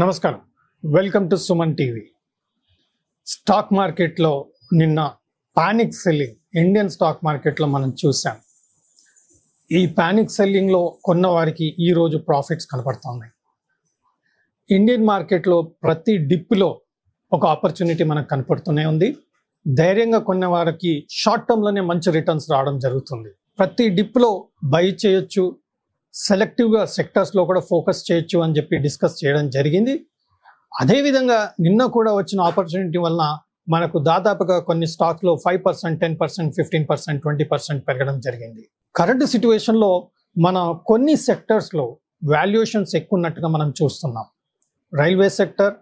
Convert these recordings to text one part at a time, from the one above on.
నమస్కారం. Welcome to Suman TV. Stock మార్కెట్లో నిన్న పానిక్ సెల్లింగ్ ఇండియన్ స్టాక్ మార్కెట్లో మనం చూసాం. ఈ పానిక్ సెల్లింగ్లో కొన్న వారికి ఈరోజు ప్రాఫిట్స్ కనపడుతున్నాయి. ఇండియన్ మార్కెట్లో ప్రతి డిప్లో ఒక ఆపర్చునిటీ మనకు కనపడుతూనే ఉంది. ధైర్యంగా కొన్న వారికి షార్ట్ టర్మ్లోనే మంచి రిటర్న్స్ రావడం జరుగుతుంది. ప్రతి డిప్లో బై చేయొచ్చు, సెలెక్టివ్గా సెక్టర్స్లో కూడా ఫోకస్ చేయొచ్చు అని చెప్పి డిస్కస్ చేయడం జరిగింది. అదేవిధంగా నిన్న కూడా వచ్చిన ఆపర్చునిటీ వలన మనకు దాదాపుగా కొన్ని స్టాక్స్లో 5%, 10%, 15%, 20% పెరగడం జరిగింది. కరెంట్ సిచ్యువేషన్లో మన కొన్ని సెక్టర్స్లో వాల్యుయేషన్స్ ఎక్కువ ఉన్నట్టుగా మనం చూస్తున్నాం. Railway sector,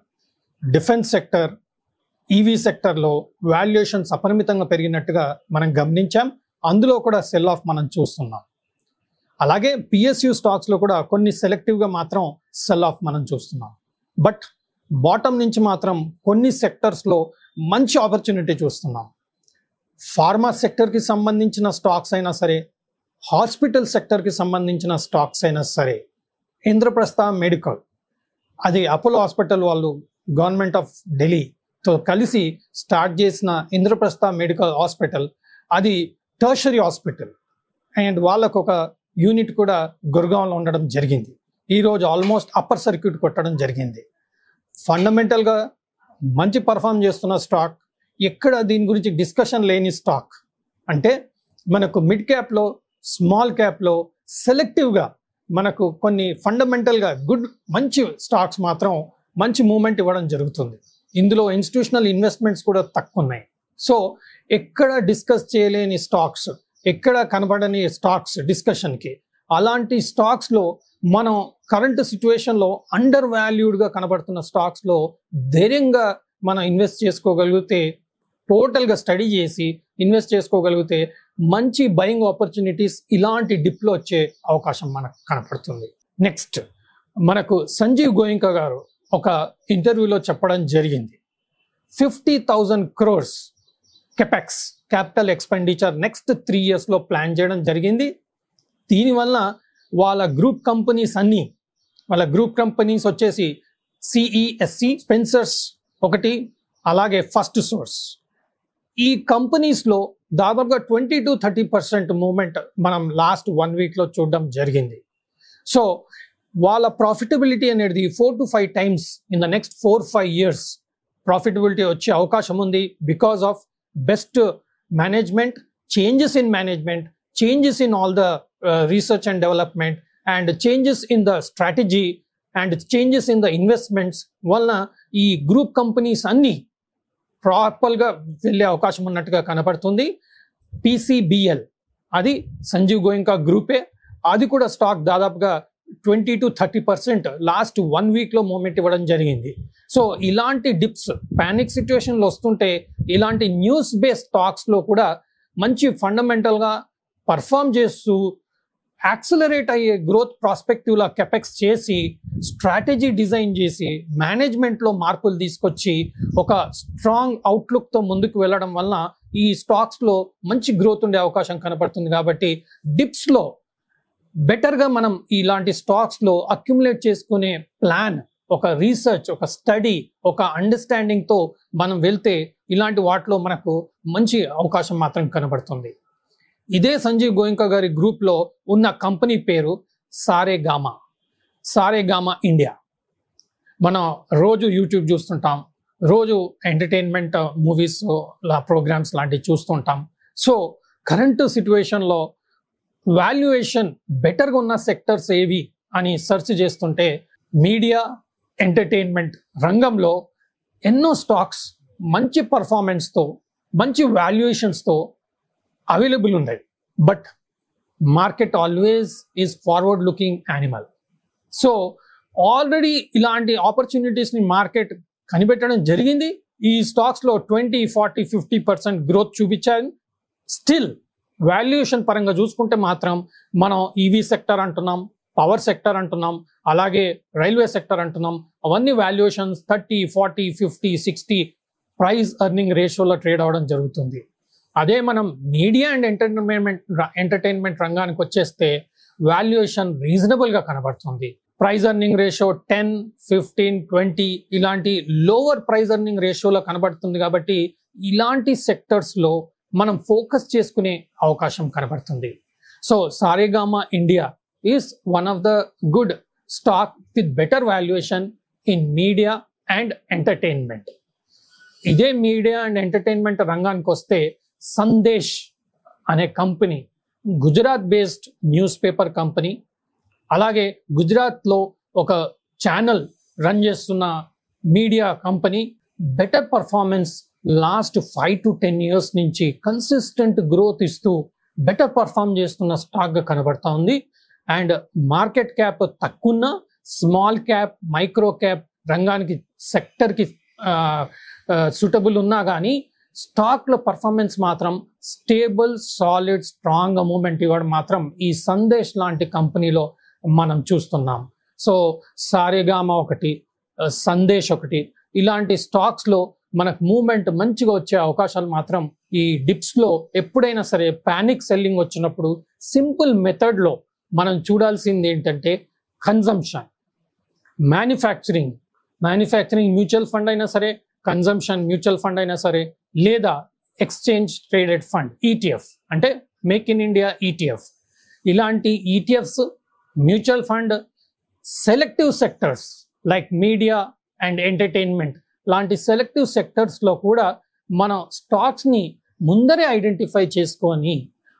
defence sector, EV సెక్టర్లో వాల్యుయేషన్స్ అపరిమితంగా పెరిగినట్టుగా మనం గమనించాం. అందులో కూడా సెల్ ఆఫ్ మనం చూస్తున్నాం. అలాగే పిఎస్యు స్టాక్స్లో కూడా కొన్ని సెలెక్టివ్గా మాత్రం సెల్ ఆఫ్ మనం చూస్తున్నాం. బట్ బాటమ్ నుంచి మాత్రం కొన్ని సెక్టర్స్లో మంచి ఆపర్చునిటీ చూస్తున్నాం. ఫార్మా సెక్టర్కి సంబంధించిన స్టాక్స్ అయినా సరే, హాస్పిటల్ సెక్టర్కి సంబంధించిన స్టాక్స్ అయినా సరే, ఇంద్రప్రస్థ మెడికల్, అది అపోలో హాస్పిటల్ వాళ్ళు గవర్నమెంట్ ఆఫ్ ఢిల్లీతో కలిసి స్టార్ట్ చేసిన ఇంద్రప్రస్థ మెడికల్ హాస్పిటల్, అది టర్షరీ హాస్పిటల్ అండ్ వాళ్ళకు ఒక యూనిట్ కూడా గుర్గాంలో ఉండడం జరిగింది. ఈరోజు ఆల్మోస్ట్ అప్పర్ సర్క్యూట్ కొట్టడం జరిగింది. ఫండమెంటల్గా మంచి పర్ఫామ్ చేస్తున్న స్టాక్, ఎక్కడ దీని గురించి డిస్కషన్ లేని స్టాక్. అంటే మనకు మిడ్ క్యాప్లో, స్మాల్ క్యాప్లో సెలెక్టివ్గా మనకు కొన్ని ఫండమెంటల్గా మంచి స్టాక్స్ మాత్రం మంచి మూమెంట్ ఇవ్వడం జరుగుతుంది. ఇందులో ఇన్స్టిట్యూషనల్ ఇన్వెస్ట్మెంట్స్ కూడా తక్కువ ఉన్నాయి. సో ఎక్కడ డిస్కస్ చేయలేని స్టాక్స్, ఎక్కడ కనబడని స్టాక్స్ డిస్కషన్కి, అలాంటి స్టాక్స్లో మనం కరెంట్ సిచ్యువేషన్లో అండర్ వాల్యూడ్గా కనబడుతున్న స్టాక్స్లో ధైర్యంగా మనం ఇన్వెస్ట్ చేసుకోగలిగితే, టోటల్గా స్టడీ చేసి ఇన్వెస్ట్ చేసుకోగలిగితే మంచి బయింగ్ ఆపర్చునిటీస్ ఇలాంటి డిప్లో వచ్చే అవకాశం మనకు కనపడుతుంది. నెక్స్ట్ మనకు సంజీవ్ గోయింకా గారు ఒక ఇంటర్వ్యూలో చెప్పడం జరిగింది, 50,000 crores capex, capital expenditure next 3 yearsలో ప్లాన్ చేయడం జరిగింది. దీనివల్ల వాళ్ళ గ్రూప్ కంపెనీస్ వచ్చేసి సిఈఎస్సి, స్పెన్సర్స్ ఒకటి, అలాగే ఫస్ట్ సోర్స్. ఈ కంపెనీస్లో దాదాపుగా 20-30% మూవ్మెంట్ మనం లాస్ట్ 1 weekలో చూడడం జరిగింది. సో వాళ్ళ ప్రాఫిటబిలిటీ అనేది 4 to 5 times in the next 4-5 years profitability వచ్చే అవకాశం ఉంది. Because of best management, changes in all the research and development, and changes in the strategy and changes in the investments వలన ఈ group companies అన్ని ప్రాపర్గా వెళ్ళే అవకాశం ఉన్నట్టుగా కనపడుతుంది. PCBL, అది సంజీవ్ గోయింకా గ్రూపే, అది కూడా స్టాక్ దాదాపుగా 20-30% లాస్ట్ 1 weekలో మూమెంట్ ఇవ్వడం జరిగింది. సో ఇలాంటి డిప్స్, పానిక్ సిచ్యువేషన్లో వస్తుంటే ఇలాంటి న్యూస్ బేస్డ్ స్టాక్స్లో కూడా మంచి ఫండమెంటల్గా పర్ఫామ్ చేస్తూ యాక్సిలరేట్ అయ్యే గ్రోత్ ప్రాస్పెక్టివ్లా కెపెక్స్ చేసి, స్ట్రాటజీ డిజైన్ చేసి, మేనేజ్మెంట్లో మార్పులు తీసుకొచ్చి ఒక స్ట్రాంగ్ అవుట్లుక్తో ముందుకు వెళ్ళడం వలన ఈ స్టాక్స్లో మంచి గ్రోత్ ఉండే అవకాశం కనపడుతుంది. కాబట్టి డిప్స్లో బెటర్గా మనం ఇలాంటి స్టాక్స్లో అక్యుములేట్ చేసుకునే ప్లాన్, ఒక రీసెర్చ్, ఒక స్టడీ, ఒక అండర్స్టాండింగ్తో మనం వెళ్తే ఇలాంటి వాటిలో మనకు మంచి అవకాశం మాత్రం కనబడుతుంది. ఇదే సంజీవ్ గోయింకా గారి గ్రూప్లో ఉన్న కంపెనీ పేరు సారేగామా ఇండియా. మనం రోజు యూట్యూబ్ చూస్తుంటాం, రోజు ఎంటర్టైన్మెంట్ మూవీస్ ప్రోగ్రామ్స్ లాంటివి చూస్తుంటాం. సో కరెంట్ సిచ్యువేషన్లో వాల్యుయేషన్ బెటర్గా ఉన్న సెక్టర్స్ ఏవి అని సెర్చ్ చేస్తుంటే మీడియా, ఎంటర్టైన్మెంట్ రంగంలో ఎన్నో స్టాక్స్ మంచి పర్ఫార్మెన్స్తో, మంచి వాల్యుయేషన్స్తో అవైలబుల్ ఉన్నాయి. But market always is forward looking animal. So already ఇలాంటి ఆపర్చునిటీస్ని మార్కెట్ కనిపెట్టడం జరిగింది. ఈ స్టాక్స్లో 20, 40, 50% గ్రోత్ చూపించారు. స్టిల్ వాల్యుయేషన్ పరంగా చూసుకుంటే మాత్రం మనం ఈవీ సెక్టర్ అంటున్నాం, పవర్ సెక్టర్ అంటున్నాం, అలాగే రైల్వే సెక్టర్ అంటున్నాం. అవన్నీ వాల్యుయేషన్స్ 30, 40, 50, 60 ప్రైస్ ఎర్నింగ్ రేషియోలో ట్రేడ్ అవ్వడం జరుగుతుంది. అదే మనం మీడియా అండ్ ఎంటర్టైన్మెంట్ రంగానికి వచ్చేస్తే వాల్యుయేషన్ రీజనబుల్గా కనబడుతుంది. ప్రైస్ ఎర్నింగ్ రేషియో 10, 15, 20 ఇలాంటి లోవర్ ప్రైస్ ఎర్నింగ్ రేషియోలో కనబడుతుంది కాబట్టి ఇలాంటి సెక్టర్స్లో మనం ఫోకస్ చేసుకునే అవకాశం కనబడుతుంది. So Saregama India is one of the good stock with better valuation in media and entertainment. ఇదే మీడియా అండ్ ఎంటర్టైన్మెంట్ రంగానికి వస్తే సందేశ్ అనే company Gujarat based newspaper company, అలాగే గుజరాత్లో ఒక ఛానల్ రన్ చేస్తున్న media company, better performance last 5 to 10 years నుంచి consistent growth ఇస్తూ బెటర్ పర్ఫార్మ్ చేస్తున్న స్టాక్గా కనబడతా ఉంది. అండ్ మార్కెట్ క్యాప్ తక్కువ స్మాల్ క్యాప్ మైక్రో క్యాప్ రంగానికి సెక్టర్కి సూటబుల్ ఉన్నా కానీ స్టాక్లో పర్ఫార్మెన్స్ మాత్రం స్టేబుల్ సాలిడ్ స్ట్రాంగ్ మూమెంట్ ఇవ్వడం మాత్రం ఈ సందేశ్ లాంటి కంపెనీలో మనం చూస్తున్నాం. సో సారేగామా ఒకటి, సందేశ్ ఒకటి, ఇలాంటి స్టాక్స్లో మనకు మూమెంట్ మంచిగా వచ్చే అవకాశాలు మాత్రం ఈ డిప్స్లో ఎప్పుడైనా సరే పానిక్ సెల్లింగ్ వచ్చినప్పుడు సింపుల్ మెథడ్లో మనం చూడాల్సింది ఏంటంటే కన్జంప్షన్, మ్యానుఫ్యాక్చరింగ్ మ్యూచువల్ ఫండ్ అయినా సరే, కన్జంప్షన్ మ్యూచువల్ ఫండ్ అయినా సరే, లేదా ఎక్స్చేంజ్ ట్రేడెడ్ ఫండ్ ఈటీఎఫ్ అంటే మేక్ ఇన్ ఇండియా ఈటీఎఫ్, ఇలాంటి ETFs, mutual fund, selective sectors like media and entertainment లాంటి సెలెక్టివ్ సెక్టర్స్లో కూడా మన స్టాక్స్ని ముందరే ఐడెంటిఫై చేసుకొని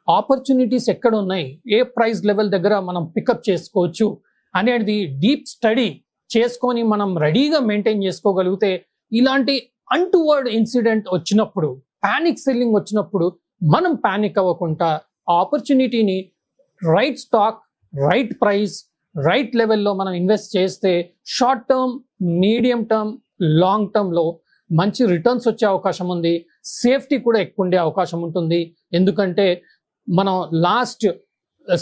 ఆపర్చునిటీస్ ఎక్కడ ఉన్నాయి, ఏ ప్రైస్ లెవెల్ దగ్గర మనం పికప్ చేసుకోవచ్చు అనేది డీప్ స్టడీ చేసుకొని మనం రెడీగా మెయింటైన్ చేసుకోగలిగితే ఇలాంటి అన్టువర్డ్ ఇన్సిడెంట్ వచ్చినప్పుడు, పానిక్ సెల్లింగ్ వచ్చినప్పుడు మనం పానిక్ అవ్వకుండా ఆ ఆపర్చునిటీని right stock, right price, right లెవెల్లో మనం ఇన్వెస్ట్ చేస్తే short term, medium term, long టర్మ్లో మంచి రిటర్న్స్ వచ్చే అవకాశం ఉంది. సేఫ్టీ కూడా ఎక్కువ ఉండే అవకాశం ఉంటుంది. ఎందుకంటే మనం లాస్ట్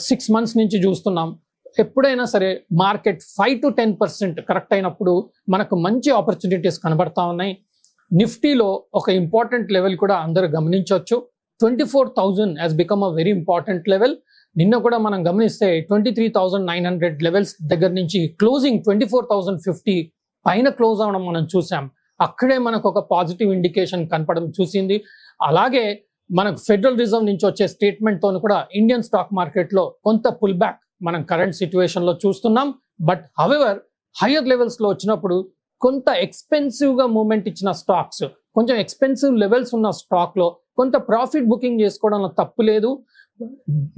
6 months నుంచి చూస్తున్నాం, ఎప్పుడైనా సరే మార్కెట్ 5 to 10% కరెక్ట్ అయినప్పుడు మనకు మంచి ఆపర్చునిటీస్ కనబడతా ఉన్నాయి. నిఫ్టీలో ఒక ఇంపార్టెంట్ లెవెల్ కూడా అందరూ గమనించవచ్చు. 24,000 has become a very important level. నిన్న కూడా మనం గమనిస్తే 23,900 లెవెల్స్ దగ్గర నుంచి క్లోజింగ్ 24,050 పైన క్లోజ్ అవడం మనం చూసాం. అక్కడే మనకు ఒక పాజిటివ్ ఇండికేషన్ కనపడడం చూసింది. అలాగే మనకు ఫెడరల్ రిజర్వ్ నుంచి వచ్చే స్టేట్మెంట్తో కూడా ఇండియన్ స్టాక్ మార్కెట్లో కొంత పుల్ బ్యాక్ మనం కరెంట్ సిచ్యువేషన్లో చూస్తున్నాం. బట్ హవెవర్ హయ్యర్ లెవెల్స్లో వచ్చినప్పుడు కొంత ఎక్స్పెన్సివ్గా మూమెంట్ ఇచ్చిన స్టాక్స్, కొంచెం ఎక్స్పెన్సివ్ లెవెల్స్ ఉన్న స్టాక్లో కొంత ప్రాఫిట్ బుకింగ్ చేసుకోవడంలో తప్పు లేదు.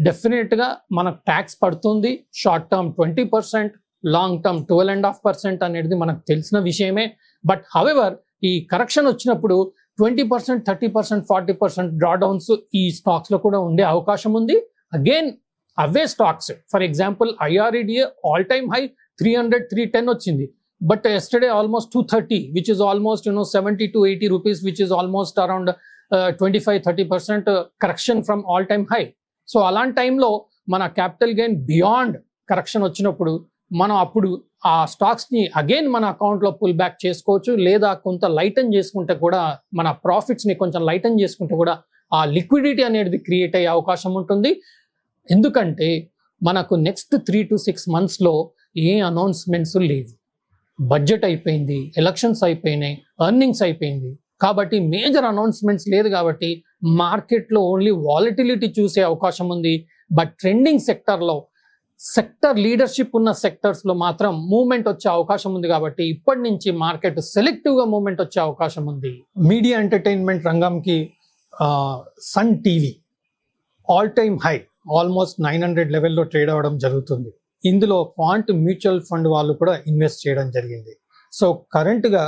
డెఫినెట్గా మనకు ట్యాక్స్ పడుతుంది. షార్ట్ టర్మ్ 20%, లాంగ్ టర్మ్ 12.5% అనేది మనకు తెలిసిన విషయమే. బట్ హవెవర్ ఈ కరెక్షన్ వచ్చినప్పుడు 20%, 30%, 40% డ్రాడౌన్స్ ఈ స్టాక్స్లో కూడా ఉండే అవకాశం ఉంది. Again away stocks, for example IREDA all time high 300, 310 వచ్చింది. But yesterday almost 230, which is almost 70 to 80 rupees, which is almost around 25-30% correction from all time high. So అలాంటి టైంలో మన క్యాపిటల్ గెయిన్ బియాండ్ కరెక్షన్ వచ్చినప్పుడు మనం అప్పుడు ఆ స్టాక్స్ని again మన అకౌంట్లో పుల్ బ్యాక్ చేసుకోవచ్చు. లేదా కొంత లైటన్ చేసుకుంటే కూడా మన ప్రాఫిట్స్ని కొంచెం లైటన్ చేసుకుంటే కూడా ఆ లిక్విడిటీ అనేది క్రియేట్ అయ్యే అవకాశం ఉంటుంది. ఎందుకంటే మనకు నెక్స్ట్ 3 to 6 monthsలో ఏ అనౌన్స్మెంట్స్ లేవు. బడ్జెట్ అయిపోయింది, ఎలక్షన్స్ అయిపోయినాయి, ఎర్నింగ్స్ అయిపోయింది. కాబట్టి మేజర్ అనౌన్స్మెంట్స్ లేదు కాబట్టి మార్కెట్లో ఓన్లీ వాలటిలిటీ చూసే అవకాశం ఉంది. బట్ ట్రెండింగ్ సెక్టర్లో, సెక్టర్ లీడర్షిప్ ఉన్న సెక్టర్స్లో మాత్రం మూవ్మెంట్ వచ్చే అవకాశం ఉంది. కాబట్టి ఇప్పటి నుంచి మార్కెట్ సెలెక్టివ్గా మూవ్మెంట్ వచ్చే అవకాశం ఉంది. మీడియా ఎంటర్టైన్మెంట్ రంగంకి Sun TV all time high almost 900 లెవెల్లో ట్రేడ్ అవ్వడం జరుగుతుంది. ఇందులో క్వాంట్ మ్యూచువల్ ఫండ్ వాళ్ళు కూడా ఇన్వెస్ట్ చేయడం జరిగింది. సో కరెంట్గా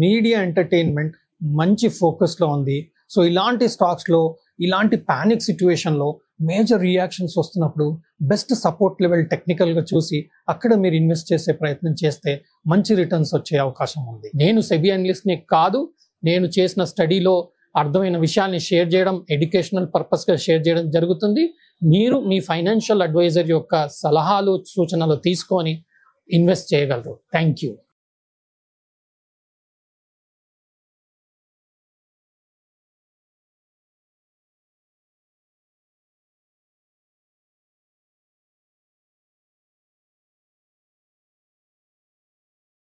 మీడియా ఎంటర్టైన్మెంట్ మంచి ఫోకస్లో ఉంది. సో ఇలాంటి స్టాక్స్లో, ఇలాంటి పానిక్ సిచ్యువేషన్లో మేజర్ రియాక్షన్స్ వస్తున్నప్పుడు బెస్ట్ సపోర్ట్ లెవెల్ టెక్నికల్గా చూసి అక్కడ మీరు ఇన్వెస్ట్ చేసే ప్రయత్నం చేస్తే మంచి రిటర్న్స్ వచ్చే అవకాశం ఉంది. నేను సెబీ అనలిస్ట్ని కాదు, నేను చేసిన స్టడీలో అర్థమైన విషయాల్ని షేర్ చేయడం, ఎడ్యుకేషనల్ పర్పస్గా షేర్ చేయడం జరుగుతుంది. మీరు మీ ఫైనాన్షియల్ అడ్వైజర్ యొక్క సలహాలు, సూచనలు తీసుకొని ఇన్వెస్ట్ చేయగలరు. Thank you.